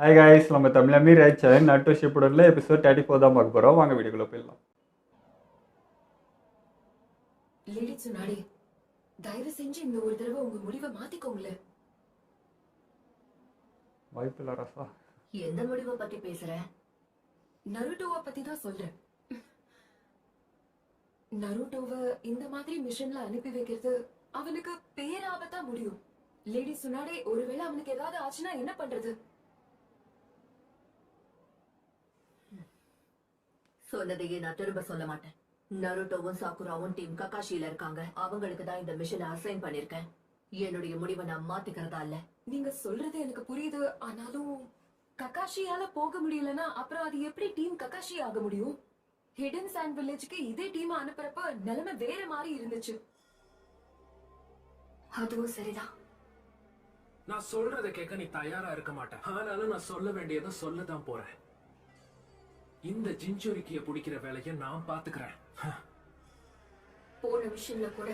Hi guys, நம்ம Tamil Amir channel நட்டு ஷிப்புடனில் episode 34 தான் பார்க்க போகிறோம். வாங்க வீடியோக்குள்ளே போயிடலாம். லேடிஸ் நாடி தயவு செஞ்சு இந்த ஒரு தடவை உங்க முடிவை மாத்திக்கோங்களே. வாய்ப்பு இல்லை ரசா. எந்த முடிவை பத்தி பேசுற? நருட்டோவை பத்தி தான் சொல்றேன். நருட்டோவை இந்த மாதிரி மிஷன்ல அனுப்பி வைக்கிறது அவனுக்கு பேராபத்தா முடியும். லேடிஸ் முன்னாடி ஒருவேளை அவனுக்கு ஏதாவது ஆச்சுன்னா என்ன பண்றது? சொன்னதையே நான் திரும்ப சொல்ல மாட்டேன். நருட்டோவும் சாக்குராவும் டீம் ககாஷில இருக்காங்க. அவங்களுக்கு தான் இந்த மிஷனை அசைன் பண்ணிருக்கேன். என்னுடைய முடிவை நான் மாத்திக்கிறதா இல்ல. நீங்க சொல்றது எனக்கு புரியுது. ஆனாலும் ககாஷியால போக முடியலன்னா அப்புறம் அது எப்படி டீம் ககாஷி ஆக முடியும்? ஹிடன் சாண்ட் வில்லேஜ்க்கு இதே டீம் அனுப்புறப்ப நிலைமை வேற மாதிரி இருந்துச்சு. அதுவும் சரிதான். நான் சொல்றதை கேட்க நீ தயாரா இருக்க மாட்டேன். ஆனாலும் நான் சொல்ல வேண்டியதை சொல்லதான் போறேன். இந்த ஜின்சுரிக்கிய பிடிக்கிற வேலையை நான் பாத்துக்கிறேன். போன விஷயம்ல கூட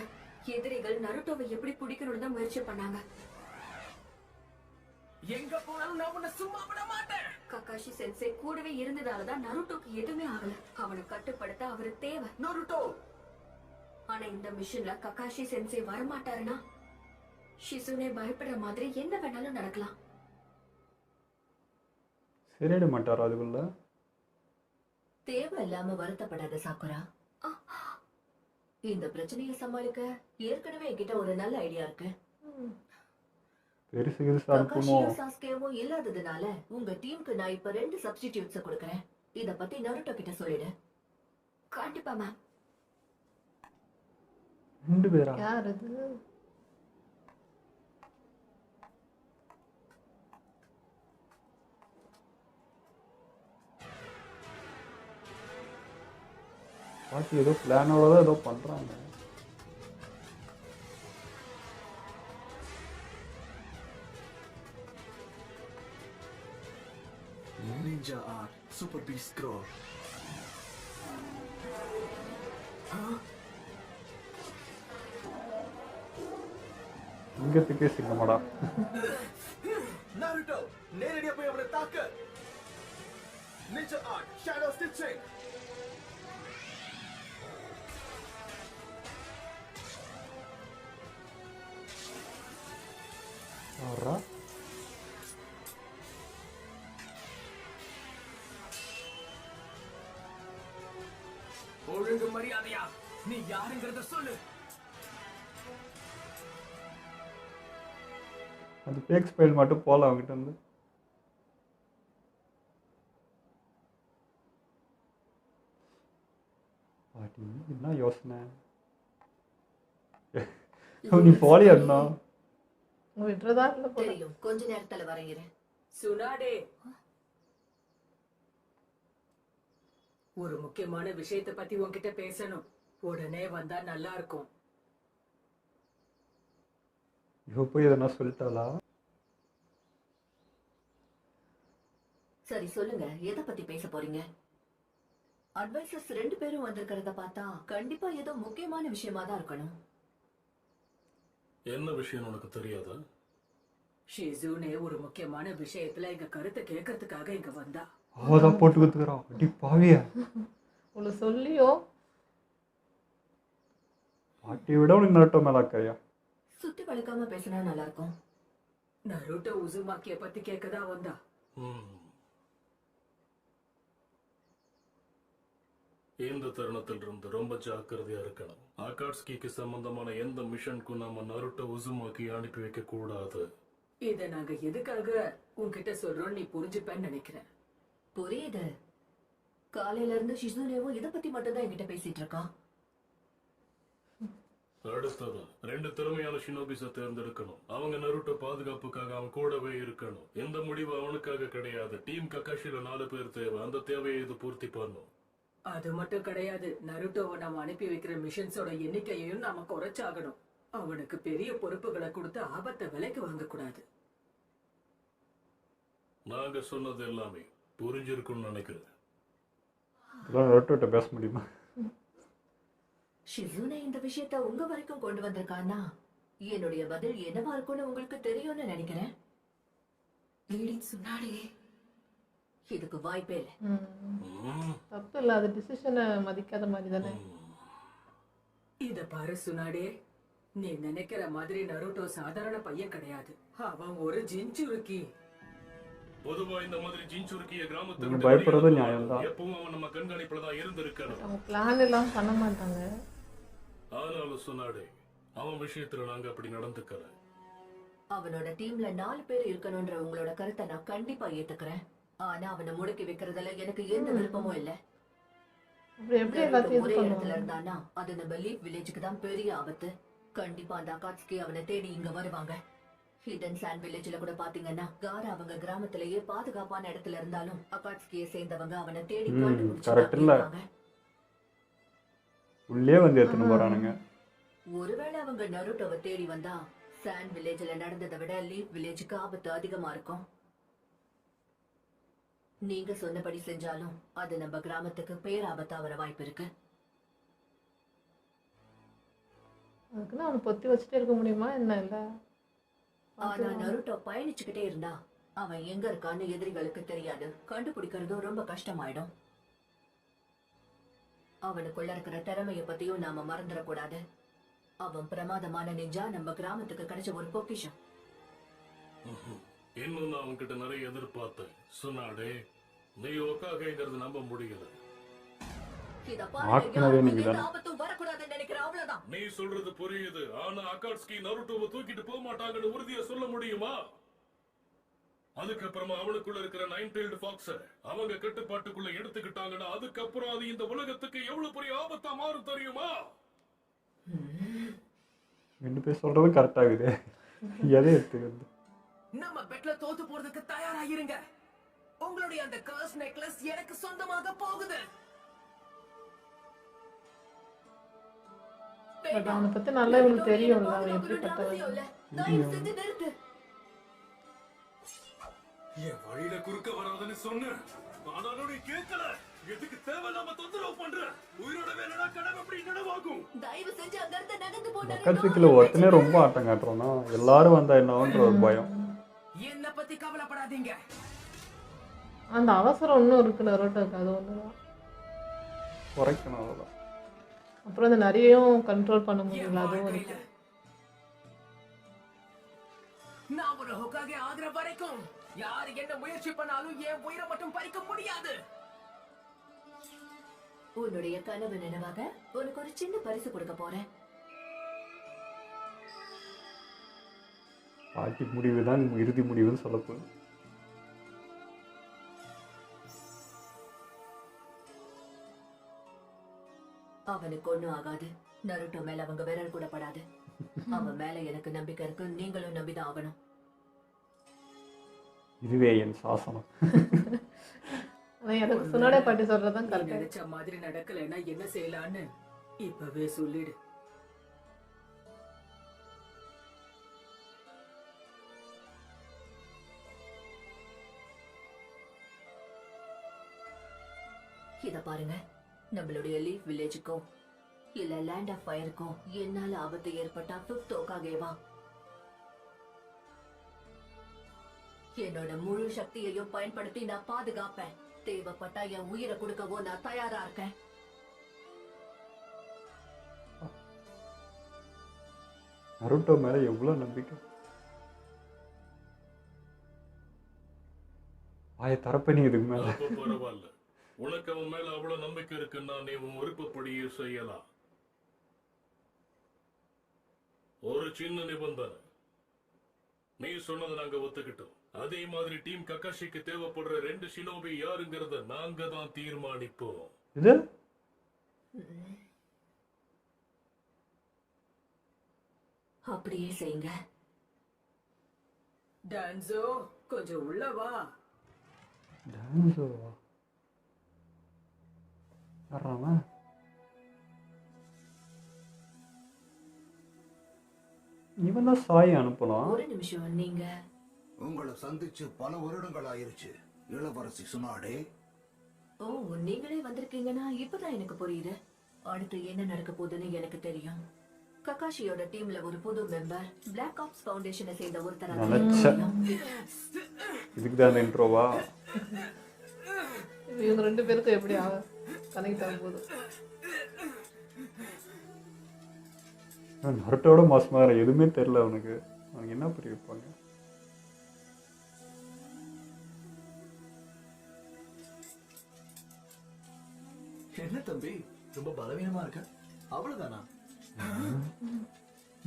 எதிரிகள் நருட்டோவை எப்படி பிடிக்கணும்னு தான் முயற்சி பண்ணாங்க. எங்க போனாலும் நான் உன்னை சும்மா விட மாட்டேன். ககாஷி சென்சே கூடவே இருந்ததாலதான் நருட்டோக்கு எதுவுமே ஆகல. அவனை கட்டுப்படுத்த அவரு தேவை. நருட்டோ ஆனா இந்த மிஷன்ல ககாஷி சென்சே வரமாட்டாருன்னா ஷிசுனே பயப்படுற மாதிரி என்ன வேணாலும் நடக்கலாம். சரியிட மாட்டாரா அதுக்குள்ள? தேவை இல்லாம வருத்தப்படாத சாக்குரா. இந்த பிரச்சனையை சமாளிக்க ஏற்கனவே என்கிட்ட ஒரு நல்ல ஐடியா இருக்கு. பெருசு பெருசா இருக்குமோ? ககாஷியும் சாஸ்கேவும் இல்லாததுனால உங்க டீமுக்கு நான் இப்ப 2 சப்ஸ்டிடியூட்ஸ் கொடுக்கறேன். இத பத்தி நருட்டோ கிட்ட சொல்லிடு. கண்டிப்பா மேம். 2 பேரா? யார் அது? பாட்டி ஏதோ பிளானோட தான் ஏதோ பண்றாங்க. Ninja Art Super Beast Scroll. இங்கத்துக்கே சிங்கமாடா. Naruto நேரடியா போய் அவனை தாக்கு. Ninja Art Shadow Stitching. ஆறா ஒழுங்கு மரியாதையா நீ யாருங்கிறத சொல்லு. அது ஃபேக் ஸ்பைல் மட்டும் போகலாம் அவங்ககிட்ட இருந்து. பாட்டி என்ன யோசனை? நீ போலியா இருந்தா விட்டுறதா இல்ல போல. தெரியும், கொஞ்ச நேரத்துல வரேங்கிறேன். சுனாடே, ஒரு முக்கியமான விஷயத்தை பத்தி உன்கிட்ட பேசணும். உடனே வந்தா நல்லா இருக்கும். இவ போய் எதனா சொல்லிட்டாளா? சரி சொல்லுங்க, எதை பத்தி பேச போறீங்க? அட்வைசர்ஸ் 2 பேரும் வந்திருக்கிறத பார்த்தா கண்டிப்பா ஏதோ முக்கியமான விஷயமா தான் இருக்கணும். என்ன விஷயம் உனக்கு தெரியாதா? ஷிசுனே ஒரு முக்கியமான விஷயத்துல எங்க கருத்தை கேட்கறதுக்காக இங்க வந்தா. அவதான் போட்டு குத்துக்கிறான். அடி பாவியா. உன்னை சொல்லியோ? பாட்டியை விட உனக்கு நருட்டோ மேல அக்கறையா? சுத்தி வளைக்காம பேசினா நல்லா இருக்கும். நருட்டோ உசுமாக்கிய பத்தி கேட்கதான் வந்தா. இந்த தருணத்தில் இருந்து ரொம்ப ஜாக்கிரதையா இருக்கணும். அகாட்ஸ்கிக்கு சம்பந்தமான எந்த மிஷனுக்கும் நாம நருட்டோ உசுமாக்கி அனுப்பி வைக்க கூடாது. இத நாங்க எதுக்காக உன்கிட்ட சொல்றோம் நீ புரிஞ்சுப்பேன்னு நினைக்கிறேன். புரியுது. காலையில இருந்து ஷிசுனேவும் இத பத்தி மட்டும் தான் என்கிட்ட பேசிட்டு இருக்கான். அடுத்தது 2 திறமையான ஷினோபிஸை தேர்ந்தெடுக்கணும். அவங்க நருட்டோ பாதுகாப்புக்காக அவன் கூடவே இருக்கணும். எந்த முடிவு அவனுக்காக கிடையாது. டீம் ககாஷில 4 பேர் தேவை. அந்த தேவையை இது பூர்த்தி பண்ணும். அது மட்டும் கிடையாது, நருட்டோவை நாம அனுப்பி வைக்கிற மிஷன்ஸோட எண்ணிக்கையையும் நாம குறைச்சாகணும். அவனுக்கு பெரிய பொறுப்புகளை கொடுத்து ஆபத்தை விலைக்கு வாங்க கூடாது. நாங்க சொன்னது எல்லாமே புரிஞ்சிருக்கும்னு நினைக்கிறேன். இதெல்லாம் நருட்டோட்ட பேச முடியுமா? ஷிசுனே இந்த விஷயத்த உங்க வரைக்கும் கொண்டு வந்திருக்கானா என்னுடைய பதில் என்னவா இருக்கும்னு உங்களுக்கு தெரியும்னு நினைக்கிறேன். லேடிஸ் முன்னாடி இதுக்கு வாய்ப்பே இல்லை. ம். தப்பு இல்லை, அது டிசிஷனை மதிக்காத மாதிரி தானே. இத பாரு சுனாடே, நீ நினைக்கிற மாதிரி நருட்டோ சாதாரண பையன் கிடையாது. அவன் ஒரு ஜின்சுருக்கி. பொதுவா இந்த மாதிரி ஜின்சுருக்கிய கிராமத்தை நீங்க விட்டு பயப்படுறது வெளியே நியாயம்தான். எப்பவும் அவன் நம்ம கண்காணிப்புல தான் இருந்திருக்கணும். அவங்க பிளான் எல்லாம் பண்ண மாட்டாங்க. ஆனாலும் சொன்னாடே, அவன் விஷயத்துல நாங்க அப்படி நடந்துக்கல. அவனோட டீம்ல 4 பேர் இருக்கணும்ன்ற உங்களோட கருத்தை நான் கண்டிப்பா ஏத்துக்கிறேன். ஆனா அவனை முடக்கி வைக்கிறதுல எனக்கு எந்த விருப்பமும் இல்ல. அப்புறம் எப்படி எல்லாத்தையும் ஒரே இது இடத்துல பண்ணுவாங்க? இருந்தானா அது நம்ம லீஃப் வில்லேஜுக்கு தான் பெரிய ஆபத்து. கண்டிப்பா அந்த அகாட்ஸ்கி அவனை தேடி இங்க வருவாங்க. ஹிடன் சாண்ட் வில்லேஜ்ல கூட பாத்தீங்கன்னா காரா அவங்க கிராமத்திலேயே பாதுகாப்பான இடத்துல இருந்தாலும் அகாட்ஸ்கியை சேர்ந்தவங்க அவனை தேடி கண்டுபிடிச்சு correct இல்ல. இருப்பாங்க. உள்ளே வந்து எடுத்துன்னு போறானுங்க. ஒருவேளை அவங்க நருட்டோவை தேடி வந்தா சாண்ட் வில்லேஜ்ல நடந்ததை விட லீஃப் வில்லேஜுக்கு ஆபத்து அதிகமா இருக்கும். நீங்க சொன்னபடி செஞ்சாலும் அது நம்ம கிராமத்துக்கு பேராபத்தா வர வாய்ப்பு இருக்கு. அதுக்குன்னு அவனை பொத்தி வச்சுட்டே இருக்க முடியுமா என்ன? இல்லை, ஆனா நருட்டோ பயணிச்சுக்கிட்டே இருந்தா அவன் எங்க இருக்கான்னு எதிரிகளுக்கு தெரியாது. கண்டுபிடிக்கிறதும் ரொம்ப கஷ்டமாயிடும். அவனுக்குள்ள இருக்கிற திறமைய பத்தியும் நாம மறந்துடக்கூடாது. அவன் பிரமாதமான நிஞ்சா, நம்ம கிராமத்துக்கு கிடைச்ச ஒரு பொக்கிஷம். இன்னும் நான் அவன்கிட்ட நிறைய எதிர்பார்த்தேன். சொன்னாடே, நீ ஒக்காகங்கிறது நம்ப முடியல. இத ஆக்குனதே பாருங்க, நீங்க எந்த தானே. ஆபத்தும் வரக்கூடாதுன்னு நினைக்கிறேன், அவ்வளவுதான். நீ சொல்றது புரியுது. ஆனா அகாட்ஸ்கி நருட்டோவை தூக்கிட்டு போக மாட்டாங்கன்னு உறுதியா சொல்ல முடியுமா? அதுக்கப்புறமா அவனுக்குள்ள இருக்கிற 9-tailed fox அவங்க கட்டுப்பாட்டுக்குள்ள எடுத்துக்கிட்டாங்கன்னா அதுக்கப்புறம் அது இந்த உலகத்துக்கு எவ்வளவு பெரிய ஆபத்தா மாறும் தெரியுமா? 2 பேர் சொல்றது கரெக்ட் ஆகுது. எதை எடுத்துக்கிறது? நம்ம பெட்ல தோத்து போறதுக்கு தயாராயிருங்க. உங்களுடைய அந்த கர்ஸ் நெக்லஸ் எனக்கு சொந்தமாக போகுது. பட் அவனை பத்தி நல்லா இவனுக்கு தெரியும்ல, அவன் அவசியம் எப்படிப்பட்டவன். இல்ல. தயவு செஞ்சு நிறுத்து. என் வழியில குறுக்க வராதுன்னு சொன்னேன். ஆனாலும் நீ கேட்கல. எதுக்கு தேவையில்லாம தொந்தரவு பண்ற? உயிரோட வேலைனா கடமை எப்படி நினைவாகும்? தயவு செஞ்சு அங்க இருந்து நகர்ந்து போ. பக்கத்துக்குள்ள ஒருத்தனே ரொம்ப ஆட்டம் காட்டுறோம்னா எல்லாரும் வந்தா என்னன்ற ஒரு பயம். என்ன பத்தி கவலைப்படாதீங்க. அந்த அவசரம் இன்னும் இருக்கு நருட்டோக்கு, அது ஒண்ணுதான். குறைக்கணும் அவ்வளோதான். அப்புறம் அந்த நிறையும் கண்ட்ரோல் பண்ண என் முடியல, அதுவும் வாழ்க்கையில இருக்கு. நான் ஒரு ஹோக்காகே ஆகிற வரைக்கும் யாரு என்ன முயற்சி பண்ணாலும் என் உயிரை மட்டும் பறிக்க முடியாது. உன்னுடைய கனவு நினைவாக உனக்கு ஒரு சின்ன பரிசு கொடுக்க போறேன். பாட்டி முடிவு தான் இறுதி முடிவுன்னு சொல்லப்போகுது. அவனுக்கு ஒண்ணும் ஆகாது. நருட்டோ மேல அவங்க விரல் கூட படாது. அவன் மேல எனக்கு நம்பிக்கை இருக்கு. நீங்களும் நம்பிதான் ஆகணும். இதுவே என் சாசனம். ஆனா எனக்கு சுனாடே பாட்டி சொல்றதுதான் நீ கரெக்ட். நினைச்ச மாதிரி நடக்கலைன்னா என்ன செய்யலான்னு இப்பவே சொல்லிடு. இத பாருங்க, நம்மளுடைய லீஃப் வில்லேஜுக்கும் இல்ல லேண்ட் ஆஃப் ஃபயருக்கும் என்னால ஆபத்து ஏற்பட்டா 5th ஹோக்காகேவா என்னோட முழு சக்தியையும் பயன்படுத்தி நான் பாதுகாப்பேன். தேவைப்பட்டா என் உயிரை கொடுக்கவோ நான் தயாரா இருக்கேன். நருட்டோ மேல எவ்வளவு நம்பிக்கை. வாய தரப்ப நீ இதுக்கு மேல. அப்ப பரவாயில்ல. உனக்கு அவன் மேல அவ்வளவு நம்பிக்கை இருக்குன்னா நீ உன் விருப்பப்படியே செய்யலாம். ஒரு சின்ன நிபந்தனை. நீ சொன்னதை நாங்க ஒத்துக்கிட்டோம். அதே மாதிரி டீம் ககாஷிக்கு தேவைப்படுற 2 ஷினோபி யாருங்கிறத நாங்க தான் தீர்மானிப்போம். இது அப்படியே செய்யுங்க. டான்சோ, கொஞ்சம் உள்ள வா. டான்ஸோவா? யாராமா? இவன் தான் சாய் அனுப்பலாம். ஒரு நிமிஷம், நீங்க உங்களை சந்திச்சு பல வருடங்கள் ஆயிருச்சு இளவரசி சுனாடே. ஓ, நீங்களே வந்திருக்கீங்கன்னா இப்பதான் எனக்கு புரியுது. அடுத்து என்ன நடக்க போகுதுன்னு எனக்கு தெரியும். ககாஷியோட டீம்ல ஒரு புது மெம்பர், பிளாக் ஆப்ஸ் ஃபவுண்டேஷனை சேர்ந்த ஒருத்தர். நினைச்சேன். இதுக்கு தான் அந்த இன்ட்ரோவா? இவங்க 2 பேருக்கும் எப்படி கனெக்ட் ஆக போகுது. நருட்டோட மோசமாக இருக்கிற எதுவுமே தெரில அவனுக்கு. அவனுக்கு என்ன புரிய வைப்பாங்க? என்ன தம்பி ரொம்ப பலவீனமா இருக்க? அவ்வளவுதானா?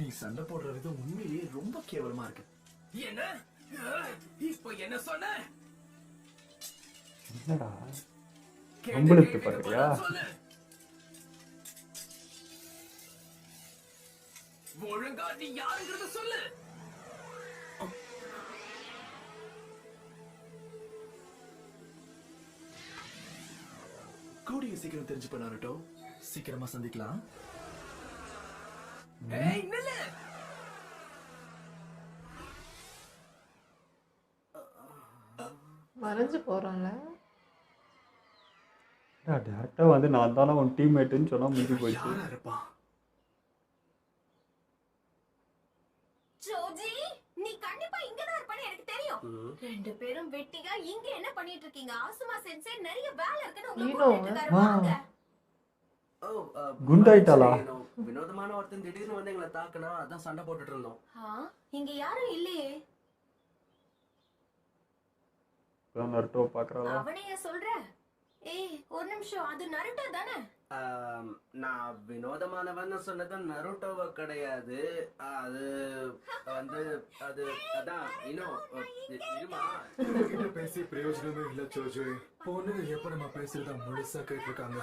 நீ சண்டை போடுற விதம் உண்மையிலேயே ரொம்ப கேவலமா இருக்கு. என்ன இப்போ என்ன சொன்ன? என்னடா கேட்ட நம்மளுக்கு கேள்விக்கு பார்க்குறியா? பதில் சொல்லு. ஒழுங்கா நீ யாருங்கிறத சொல்லு. கூடிய சீக்கிரம் தெரிஞ்சு பண்ணாரட்டோ. சீக்கிரமா சந்திக்கலாம். ஏய் நில்லு. மறைஞ்சு போறான்ல. டேரெக்டாக வந்து நான் தானே உன் டீம்மேட்டுன்னு சொன்னால் முடிஞ்சு போயிடுச்சு. யாரா இருப்பான்? ஜோஜி, நீ கண்டிப்பா இங்கதான் இருப்பன்னு எனக்கு தெரியும். 2 பேரும் வெட்டியா இங்க என்ன பண்ணிட்டு இருக்கீங்க? ஆசுமா சென்சே நிறைய வேலை இருக்குன்னு உங்களை ஈனோ. கூப்பிட்டு இருக்காரு. வாங்க. குண்டாயிட்டாளா? வினோதமான ஒருத்தன் திடீர்னு வந்து எங்களை தாக்குனா அதான் சண்டை போட்டுட்டு இருந்தோம். இங்க யாரும் இல்லையே. நருட்டோ பார்க்குறாளா? அவனைய சொல்ற? ஏய், ஒரு நிமிஷம், அது நருட்டோ தானே? நான் வினோதமானவன் சொன்னது நருட்டோவ கிடையாது. அது வந்து அது அதான் இன்னும் இருமா. கிட்ட பேசி பிரயோஜனமே இல்ல ஜோஜோ. பொண்ணுங்க எப்ப நம்ம பேசுறத முழுசா கேட்டு இருக்காங்க.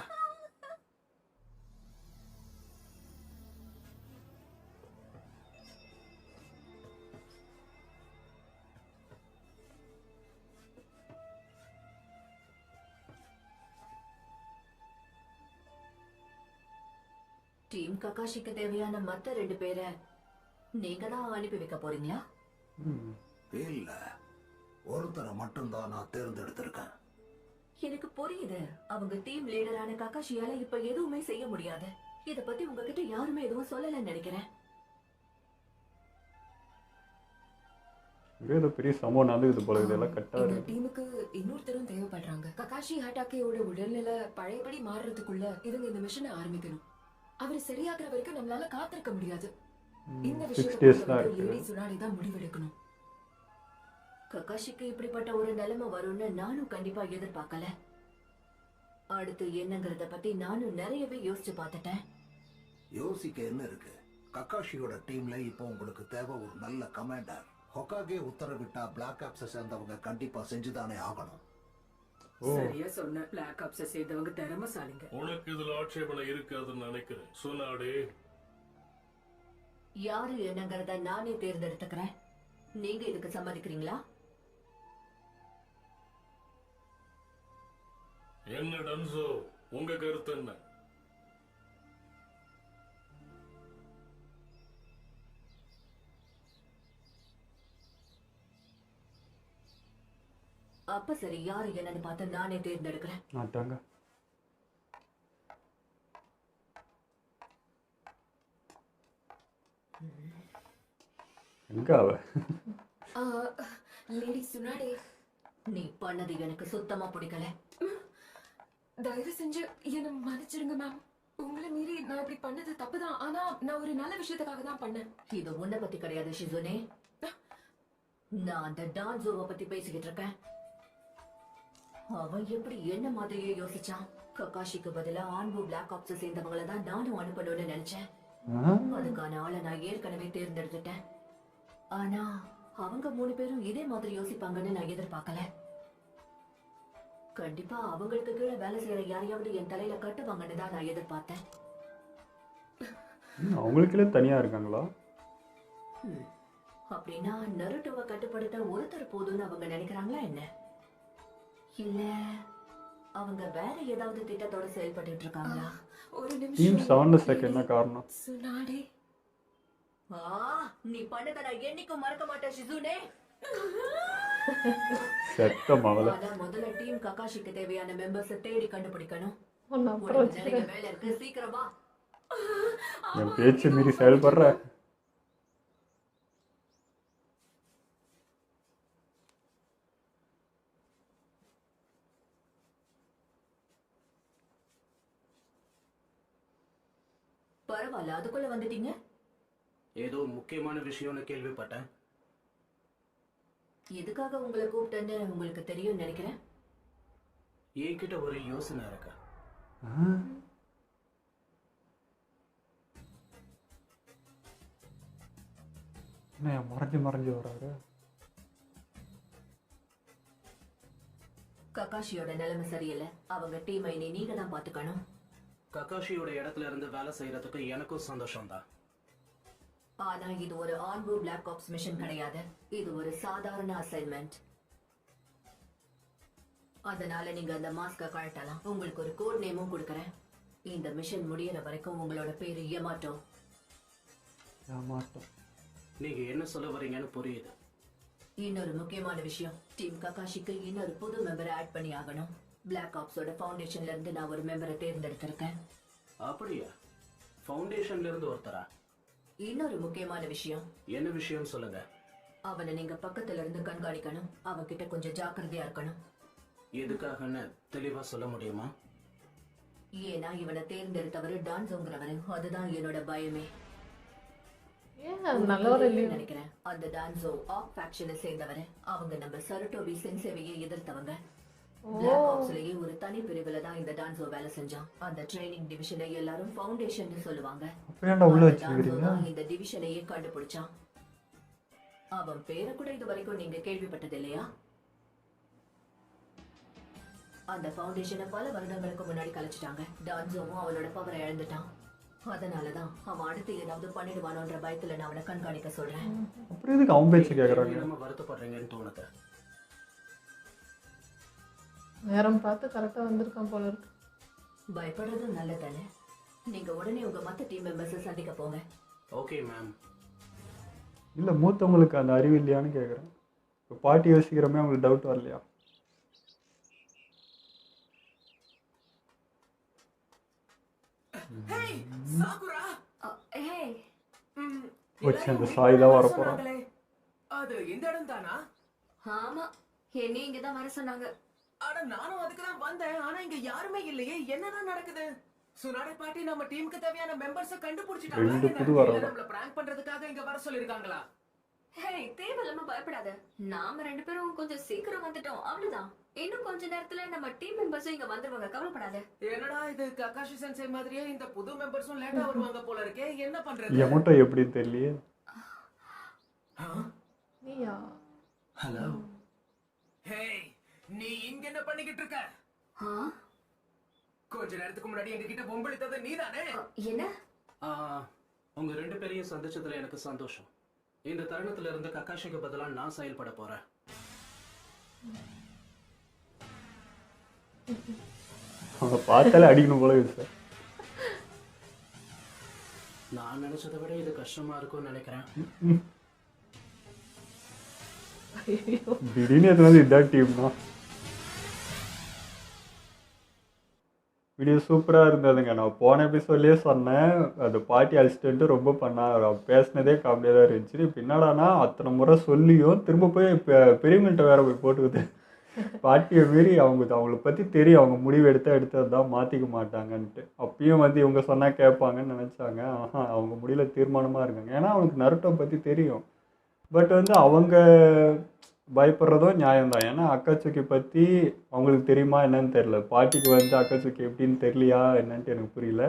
டீம் ககாஷிக்கு தேவையான மத்த 2 பேரை நீங்க தான் அனுப்பி வைக்க போறீங்களா? இல்ல, ஒருத்தரை மட்டும்தான் நான் தேர்ந்தெடுத்திருக்கேன். எனக்கு புரியுது. அவங்க டீம் லீடரான ககாஷியால இப்ப எதுவுமே செய்ய முடியாது. இத பத்தி உங்ககிட்ட யாருமே எதுவும் சொல்லலன்னு நினைக்கிறேன். ஏதோ பெரிய சம்பவம் நடந்துக்குது போல. இதெல்லாம் இந்த கட்டாக டீமுக்கு இன்னொருத்தரும் தேவைப்படுறாங்க. ககாஷி ஹட்டாக்கேயோட உடல்நிலை பழையபடி மாறுறதுக்குள்ள இவங்க இந்த மிஷனை ஆரம்பிக்கணும். அவர் சரியாகிற வரைக்கும் நம்மளால காத்திருக்க முடியாது. இந்த 6 days தான் விஷயத்தை இருக்கு. லேடி சுனாடி தான் முடிவெடுக்கணும். ககாஷிக்கு இப்படிப்பட்ட ஒரு நிலைமை வரும்னு நானும் கண்டிப்பா எதிர்பார்க்கல. அடுத்து என்னங்கறத பத்தி நானும் நிறையவே யோசிச்சு பார்த்துட்டேன். யோசிக்க என்ன இருக்கு? கக்காஷியோட டீம்ல இப்போ உங்களுக்கு தேவை ஒரு நல்ல கமாண்டர். ஹொகாகே உத்தரவிட்டா பிளாக் ஆப்ஸை சேர்ந்தவங்க கண்டிப்பா செஞ்சுதானே ஆகணும். சரியா சொன்ன. பிளாக் ஆப்ஸை செய்தவங்க திறமசாலிங்க. உனக்கு இதுல ஆட்சேபனை இருக்காதுன்னு நினைக்கிறேன். சொன்னாடே யாரு என்னங்கறத நானே தேர்ந்தெடுத்துக்கிறேன். நீங்க இதுக்கு சம்மதிக்கிறீங்களா? என்ன டன்சோ, உங்க கருத்து என்ன? அப்ப சரி, யாரு என்னன்னு பார்த்து நானே தேர்ந்தெடுக்கிறேன். ஆட்டாங்க. எங்க அவ? லேடி சுனாடி, நீ பண்ணது எனக்கு சுத்தமா பிடிக்கல. தயவு செஞ்சு என்ன மன்னிச்சிருங்க மேம். உங்களை மீறி நான் இப்படி பண்ணது தப்புதான். ஆனா நான் ஒரு நல்ல விஷயத்துக்காக தான் பண்ணேன். இது உன்னை பத்தி கிடையாது ஷிசுனே. நான் அந்த டான்சோவை பத்தி பேசிக்கிட்டு இருக்கேன். அவன் எப்படி என்ன மாதிரியே யோசிச்சான். ககாஷிக்கு பதிலா ஆன்பு பிளாக் ஆப்ஸ் சேர்ந்தவங்கள தான் நானும் அனுப்பணும்னு நினைச்சேன். அதுக்கான ஆளை நான் ஏற்கனவே தேர்ந்தெடுத்துட்டேன். ஆனா அவங்க 3 பேரும் இதே மாதிரி யோசிப்பாங்கன்னு நான் எதிர்பார்க்கல. கண்டிப்பா அவங்களுக்கு கீழே வேலை செய்யற யாரையாவது என் தலையில கட்டுவாங்கன்னு தான் நான் எதிர்பார்த்தேன். அவங்களுக்குள்ளே தனியா இருக்காங்களா? அப்படின்னா நருட்டோவை கட்டுப்படுத்த ஒருத்தர் போதும்னு அவங்க நினைக்கிறாங்களா என்ன? இல்ல அவங்க வேற ஏதாவது திட்டத்தோட செயல்பட்டு இருக்காங்களா? ஒரு டீம் 7 என்ன காரணம்? சுனாடி, நீ பண்ணத நான் என்னைக்கும் மறக்க மாட்டேன் ஷிசுனே. செத்த மவள. ஆனா முதல்ல டீம் ககாஷிக்கு தேவையான மெம்பர்ஸ் தேடி கண்டுபிடிக்கணும். அப்புறம் உனக்கு நிறைய வேலை இருக்கு, சீக்கிரமா. என் பேச்சு மீறி செயல்படுற. அதுக்குள்ள வந்துட்டீங்க? ஏதோ முக்கியமான விஷயம்னு கேள்விப்பட்டேன். எதுக்காக உங்களை கூப்பிட்டேன்னு உங்களுக்கு தெரியும்னு நினைக்கிறேன். என்கிட்ட ஒரு யோசனை இருக்கு. என்ன மறைஞ்சு மறைஞ்சு வராரு? ககாஷியோட நிலைமை சரியில்லை. அவங்க டீமை இனி நீங்க தான் பாத்துக்கணும். ககாஷியோட இடத்துல இருந்து வேலை செய்யறதுக்கு எனக்கும் சந்தோஷம் தான். ஆனா இது ஒரு ஆன்போர்ட் பிளாக் ஆப்ஸ் மிஷன் கிடையாது. இது ஒரு சாதாரண அசைன்மெண்ட். அதனால நீங்க அந்த மாஸ்க கழட்டலாம். உங்களுக்கு ஒரு கோட் நேமும் கொடுக்கறேன். இந்த மிஷன் முடியற வரைக்கும் உங்களோட பேரு யமாட்டோ. நீங்க என்ன சொல்ல வரீங்கன்னு புரியுது. இன்னொரு முக்கியமான விஷயம், டீம் ககாஷிக்கு இன்னொரு புது மெம்பரை ஆட் பண்ணி ஆகணும். பிளாக் ஆப்ஸோட ஃபவுண்டேஷன்ல இருந்து நான் ஒரு மெம்பரை தேர்ந்தெடுத்திருக்கேன். அப்படியா? ஃபவுண்டேஷன்ல இருந்து ஒருத்தரா? இன்னொரு முக்கியமான விஷயம். என்ன விஷயம் சொல்லுங்க. அவனை நீங்க பக்கத்துல இருந்து கண்காணிக்கணும். அவன்கிட்ட கொஞ்சம் ஜாக்கிரதையா இருக்கணும். எதுக்காகன்னு தெளிவா சொல்ல முடியுமா? ஏன்னா இவனை தேர்ந்தெடுத்தவரு டான்ஸோங்கிறவரு. அதுதான் என்னோட பயமே. நல்லவர் இல்லையா நினைக்கிறேன். அந்த டான்ஸோ ஆப் ஃபேக்ஷனை சேர்ந்தவரு. அவங்க நம்ம சருட்டோபி சென்சேவையை எதிர்த்தவங்க. பிளாக் ஆப்ஸ்லயே ஒரு தனி பிரிவுல தான் இந்த டான்ஸோ வேலை செஞ்சான். அந்த ட்ரைனிங் டிவிஷனை எல்லாரும் ஃபவுண்டேஷன் சொல்லுவாங்க. இந்த டிவிஷனையே கண்டுபிடிச்சான். அவன் பேரை கூட இது வரைக்கும் நீங்க கேள்விப்பட்டது இல்லையா? அந்த ஃபவுண்டேஷனை பல வருடங்களுக்கு முன்னாடி கலைச்சிட்டாங்க. டான்ஸோவும் அவனோட பவரை இழந்துட்டான். அதனாலதான் அவன் அடுத்து ஏதாவது பண்ணிடுவானோன்ற பயத்துல நான் அவனை கண்காணிக்க சொல்றேன். அப்புறம் எதுக்கு அவன் பேச்சு கேக்குறாங்க? நம்ம வருத்தப்படுறீங்கன்னு தோணுது. நேரம் பார்த்து கரெக்டா வந்திருக்கான் போல இருக்கு. பயப்படுறது நல்லதானே? நீங்க உடனே உங்க மத்த டீம் மெம்பர்ஸை சந்திக்க போங்க. Okay ma'am. இல்ல மூத்தவங்களுக்கு அந்த அறிவு இல்லையான்னு கேக்குறேன். இப்போ பாட்டி யோசிக்கிறமே உங்களுக்கு டவுட் வரலையா? அந்த சாய் தான் வர போறான். அது இந்த இடம் தானா? ஆமா, என்ன இங்கதான் வர சொன்னாங்க. ஆனா நானும் அதுக்கு தான் வந்தேன். ஆனா இங்க யாருமே இல்லையே. என்னதான் நடக்குது? சுனாடை பாட்டி நம்ம டீமுக்கு தேவையான மெம்பர்ஸ கண்டுபிடிச்சிட்டாங்க. நம்மள பிராங்க் பண்றதுக்காக இங்க வர சொல்லிருக்காங்களா? ஹே, தேவையில்லாம பயப்படாத. நாம ரெண்டு பேரும் கொஞ்சம் சீக்கிரம் வந்துட்டோம், அவ்வளவுதான். இன்னும் கொஞ்ச நேரத்துல நம்ம டீம் மெம்பர்ஸும் இங்க வந்துருவாங்க, கவலைப்படாத. என்னடா இது, ககாஷி சென்சே மாதிரியே இந்த புது மெம்பர்ஸும் லேட்டா வருவாங்க போல இருக்கே. என்ன பண்றது? யமோட்டோ எப்படி தெரியலையே. நீயா? ஹலோ. ஹே, நீ இங்க என்ன பண்ணிக்கிட்டு இருக்க? கொஞ்ச நேரத்துக்கு முன்னாடி எங்க கிட்ட பொம்பளித்தது நீதானே? என்ன? உங்க ரெண்டு பேரையும் சந்திச்சதுல எனக்கு சந்தோஷம். இந்த தருணத்துல இருந்து ககாஷிக்கு பதிலா நான் செயல்பட போறேன். அவங்க பார்த்தாலே அடிக்கணும் போல இருக்கு சார். நான் நினைச்சதை விட இது கஷ்டமா இருக்கும்னு நினைக்கிறேன். திடீர்னு எதுனாலும் இதான் டீம் தான். வீடியோ சூப்பராக இருந்ததுங்க. நான் போன எபிசோட்லேயே சொன்னேன், அது பாட்டி அசிஸ்டண்ட்டு ரொம்ப பண்ணாங்க. பேசினதே காமெடியாக தான் இருந்துச்சு. பின்னாடானா அத்தனை முறை சொல்லியும் திரும்ப போய் பெரியவங்கள்ட்ட வேற போய் போட்டுக்குது. பாட்டியை மீறி அவங்களை பற்றி தெரியும். அவங்க முடிவு எடுத்தது தான் மாற்றிக்க மாட்டாங்கன்ட்டு. அப்பயும் இவங்க சொன்னால் கேட்பாங்கன்னு நினச்சாங்க. அவங்க முடிவில் தீர்மானமாக இருக்காங்க. ஏன்னா அவனுக்கு நருட்டோ பற்றி தெரியும். பட் அவங்க பயப்படுறதும் நியாயம்தான். ஏன்னா அக்காச்சுக்கி பற்றி அவங்களுக்கு தெரியுமா என்னன்னு தெரில. பாட்டிக்கு அக்காச்சுக்கி எப்படின்னு தெரியலையா என்னன்ட்டு எனக்கு புரியல.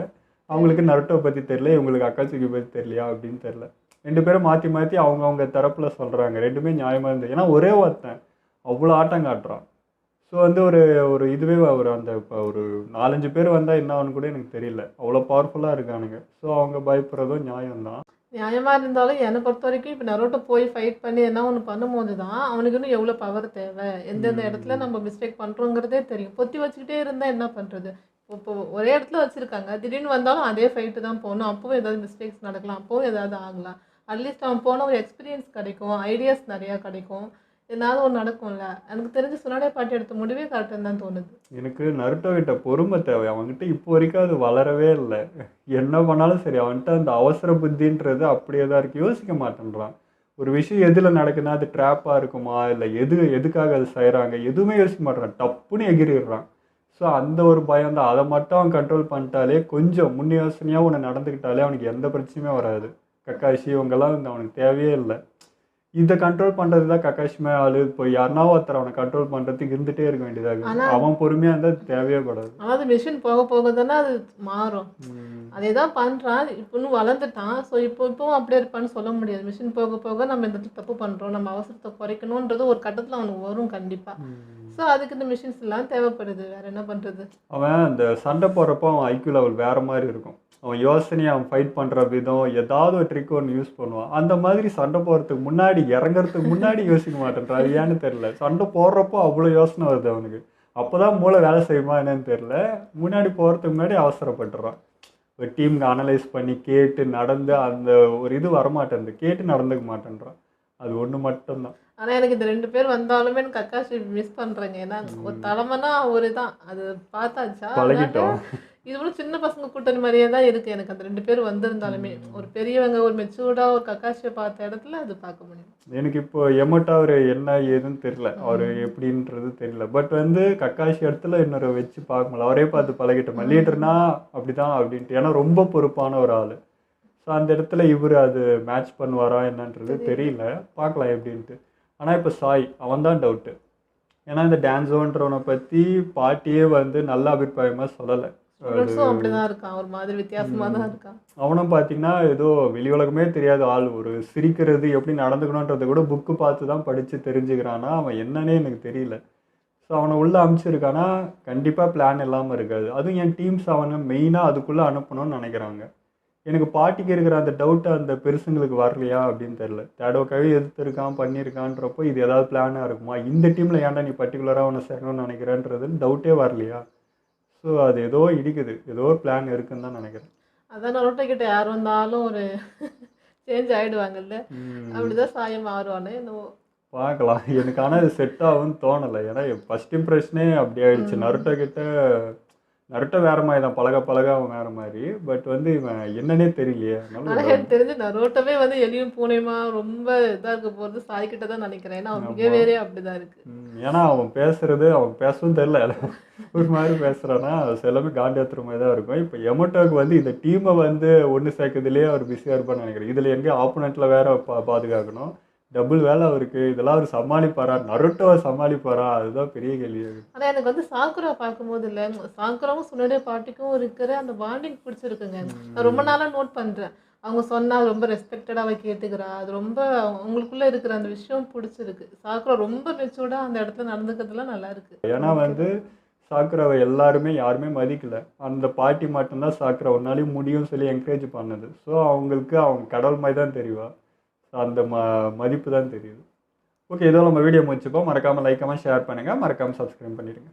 அவங்களுக்கு நருட்டோ பற்றி தெரில, இவங்களுக்கு அக்காச்சுக்கி பற்றி தெரியலையா அப்படின்னு தெரில. ரெண்டு பேரும் மாற்றி மாற்றி அவங்க தரப்பில் சொல்கிறாங்க. ரெண்டுமே நியாயமாக இருந்தது. ஏன்னா ஒரே ஒருத்தன் அவ்வளோ ஆட்டம் காட்டுறான். ஸோ ஒரு இதுவே அந்த ஒரு 4-5 பேர் வந்தால் என்ன ஆகுன்னு கூட எனக்கு தெரியல. அவ்வளோ பவர்ஃபுல்லாக இருக்கானுங்க. ஸோ அவங்க பயப்படுறதும் நியாயம்தான். நியாயமா இருந்தாலும் என்னை பொறுத்த வரைக்கும் இப்போ நருட்டோ போய் ஃபைட் பண்ணி என்ன ஒன்று பண்ணும்போது தான் அவனுக்கு இன்னும் எவ்வளோ பவர் தேவை, எந்தெந்த இடத்துல நம்ம மிஸ்டேக் பண்ணுறோங்கிறதே தெரியும். பொத்தி வச்சுக்கிட்டே இருந்தால் என்ன பண்ணுறது? இப்போ ஒரே இடத்துல வச்சுருக்காங்க, திடீர்னு வந்தாலும் அதே ஃபைட்டு தான் போகணும். அப்போவும் ஏதாவது மிஸ்டேக்ஸ் நடக்கலாம், அப்போவும் ஏதாவது ஆகலாம். அட்லீஸ்ட் அவன் போன ஒரு எக்ஸ்பீரியன்ஸ் கிடைக்கும், ஐடியாஸ் நிறையா கிடைக்கும், ஏதாவது ஒன்று நடக்கும்ல. எனக்கு தெரிஞ்சு சுனாடே பாட்டி எடுத்த முடிவே கரெக்டாக தான் தோணுது. எனக்கு நருட்டோ கிட்ட பொறுமை தேவை. அவன்கிட்ட இப்போ வரைக்கும் அது வளரவே இல்லை. என்ன பண்ணாலும் சரி, அவன்கிட்ட அந்த அவசர புத்தின்றது அப்படியே தான் இருக்குது. யோசிக்க மாட்டேன்றான். ஒரு விஷயம் எதில் நடக்குதுன்னா அது ட்ராப்பாக இருக்குமா இல்லை எதுக்காக அது செய்கிறாங்க எதுவுமே யோசிக்க மாட்டேறான். டப்புன்னு எகிரிடுறான். ஸோ அந்த ஒரு பயம் தான். அதை மட்டும் அவன் கண்ட்ரோல் பண்ணிட்டாலே, கொஞ்சம் முன் யோசனையாக ஒன்று நடந்துக்கிட்டாலே அவனுக்கு எந்த பிரச்சனையுமே வராது. கக்காஷி இவங்கெல்லாம் அவனுக்கு தேவையே இல்லை. இதை கண்ட்ரோல் பண்ணுறது தான் கக்காஷிமே ஆளு. இப்போ யாருனா ஒருத்தர் அவனை கண்ட்ரோல் பண்ணுறதுக்கு இருந்துகிட்டே இருக்க வேண்டியதாக. அவன் பொறுமையாக இருந்தால் தேவையே கூடாது. அதாவது மிஷின் போக போக தானே அது மாறும். அதே தான் பண்ணுறான். இப்போ இன்னும் வளர்ந்துட்டான். ஸோ இப்போவும் அப்படியே இருப்பான்னு சொல்ல முடியாது. மிஷின் போக போக நம்ம இந்த இடத்துல தப்பு பண்ணுறோம், நம்ம அவசரத்தை குறைக்கணுன்றது ஒரு கட்டத்தில் அவனுக்கு வரும் கண்டிப்பாக. ஸோ அதுக்கு இந்த மிஷின்ஸ் எல்லாம் தேவைப்படுது. வேற என்ன பண்ணுறது? அவன் அந்த சண்டை போடுறப்போ அவன் ஐக்யூ லெவல் வேறு மாதிரி இருக்கும். அவன் யோசனையை அவன் ஃபைட் பண்ணுற விதம், ஏதாவது ஒரு ட்ரிக் ஒன்று யூஸ் பண்ணுவான். அந்த மாதிரி சண்டை போடுறதுக்கு முன்னாடி, இறங்குறதுக்கு முன்னாடி யோசிக்க மாட்டேன்றான். அது ஏன்னு தெரில. சண்டை போடுறப்போ அவ்வளோ யோசனை வருது அவனுக்கு. அப்போ தான் மூளை வேலை செய்யுமா என்னன்னு தெரில. முன்னாடி போகிறதுக்கு முன்னாடி அவசரப்பட்டுறான். ஒரு டீமுக்கு அனலைஸ் பண்ணி கேட்டு நடந்து அந்த ஒரு இது வரமாட்டேன், கேட்டு நடந்துக்க மாட்டேன்றான். அது ஒன்று மட்டும்தான். ஆனால் எனக்கு இந்த 2 பேர் வந்தாலுமே எனக்கு கக்காஷி மிஸ் பண்ணுறேங்க. ஏன்னா ஒரு தலைமைனா அவரு தான். அது பார்த்தாச்சா பழகிட்டோம். இது கூட சின்ன பசங்க கூட்டணி மாதிரியே தான் இருக்குது எனக்கு. அந்த 2 பேர் வந்திருந்தாலுமே ஒரு பெரியவங்க ஒரு மெச்சூர்டாக ஒரு கக்காஷியை பார்த்த இடத்துல அது பார்க்க முடியும். எனக்கு இப்போ எமோட்டா அவர் என்ன ஏதுன்னு தெரியல, அவர் எப்படின்றது தெரியல. பட் வந்து கக்காஷி இடத்துல இன்னொரு வச்சு பார்க்க முடியல. அவரே பார்த்து பழகிட்டோம். லீடர்னா அப்படிதான் அப்படின்ட்டு. ஏன்னா ரொம்ப பொறுப்பான ஒரு ஆள். ஸோ அந்த இடத்துல இவர் அது மேட்ச் பண்ணுவாரா என்னன்றது தெரியல. பார்க்கலாம் எப்படின்ட்டு. ஆனால் இப்போ சாய் அவன் தான் டவுட்டு. ஏன்னா இந்த டான்ஸோன்றவனை பற்றி பாட்டியே வந்து நல்ல அபிப்பிராயமாக சொல்லலை. அப்படிதான் இருக்கான். ஒரு மாதிரி வித்தியாசமா தான் இருக்கான். அவனும் பார்த்தீங்கன்னா ஏதோ வெளி உலகமே தெரியாத ஆள். ஒரு சிரிக்கிறது எப்படி நடந்துக்கணுன்றதை கூட புக்கு பார்த்து தான் படித்து தெரிஞ்சுக்கிறான்னா அவன் என்னன்னே எனக்கு தெரியல. ஸோ அவனை உள்ளே அனுப்பிச்சிருக்கானா கண்டிப்பாக பிளான் இல்லாமல் இருக்காது. அதுவும் என் டீம்ஸ் அவனை மெயினாக அதுக்குள்ளே அனுப்பணும்னு நினைக்கிறாங்க. எனக்கு பாட்டிக்கு இருக்கிற அந்த டவுட்டு அந்த பெருசுங்களுக்கு வரலையா அப்படின்னு தெரில. தேடோக்காவே எதிர்த்துருக்கான் பண்ணியிருக்கான்றப்போ இது ஏதாவது பிளானாக இருக்குமா? இந்த டீமில் ஏன்டா நீ பர்டிகுலராக அவனை சேர்க்கணும்னு நினைக்கிறேன்றது டவுட்டே வரலையா? ஸோ அது ஏதோ இடிக்குது. ஏதோ ஒரு பிளான் இருக்குன்னு தான் நினைக்கிறேன். அதான் நரோட்டோ கிட்ட யார் வந்தாலும் ஒரு சேஞ்ச் ஆகிடுவாங்கல்ல. அப்படிதான் சாயம் மாறுவானே என்னவோ பார்க்கலாம். எனக்கு ஆனால் இது செட் ஆகும்னு தோணலை. ஏன்னா ஃபஸ்ட் இம்ப்ரெஷனே அப்படி ஆயிடுச்சு. நருட்டோ கிட்ட நருட்டோ வேற மாதிரி தான், பழக பழக அவன் வேற மாதிரி. பட் வந்து இவன் என்னன்னே தெரியலையே. ஆனால் எனக்கு தெரிஞ்சு நரோட்டோவே வந்து எலியும் பூனையுமா ரொம்ப இதாக இருக்க போகிறது சாய்கிட்ட தான் நினைக்கிறேன். ஏன்னா அவன் பிஹேவியரே அப்படிதான் இருக்கு. ஏன்னா அவன் பேசுறது, அவன் பேசவும் தெரியல, ஒரு மாதிரி பேசுறான்னா எல்லாமே காண்டியாத்துற மாதிரி தான் இருக்கும். இப்போ எமோட்டோவுக்கு வந்து இந்த டீமை வந்து ஒன்று சேர்க்கறதுலேயே அவர் பிஸியாக இருப்பான்னு நினைக்கிறேன். இதில் எங்கே ஆப்போனண்ட்ல வேற பாதுகாக்கணும், டபுள் வேலை அவருக்கு. இதெல்லாம் அவர் சமாளிப்பாரா? நருட்டோவை சமாளிப்பாரா? அதுதான் பெரிய கேள்வி. ஆனால் எனக்கு வந்து சாக்குரா பார்க்கும்போது இல்லை, சாக்குராவும் சுனடே பாட்டிக்கும் இருக்கிற அந்த பாண்டிங் பிடிச்சிருக்குங்க. நான் ரொம்ப நாளாக நோட் பண்ணுறேன். அவங்க சொன்னால் ரொம்ப ரெஸ்பெக்டடாக அவள் கேட்டுக்கிறா. அது ரொம்ப அவங்களுக்குள்ளே இருக்கிற அந்த விஷயம் பிடிச்சிருக்கு. சாக்குரா ரொம்ப மெச்சூர்டாக அந்த இடத்துல நடந்துக்கிறதுலாம் நல்லா இருக்கு. ஏன்னா வந்து சாக்குராவை எல்லாருமே யாருமே மதிக்கல. அந்த பாட்டி மட்டும்தான் சாக்குரா ஒன்னாலையும் முடியும்னு சொல்லி என்கரேஜ் பண்ணது. ஸோ அவங்களுக்கு அவங்க கடவுள் மாதிரி தான் தெரியுவா. அந்த மதிப்பு தான் தெரியுது. ஓகே, இதோ நம்ம வீடியோ முடிச்சுப்போம். மறக்காமல் லைக் ஷேர் பண்ணுங்கள், மறக்காமல் சப்ஸ்கிரைப் பண்ணிடுங்க.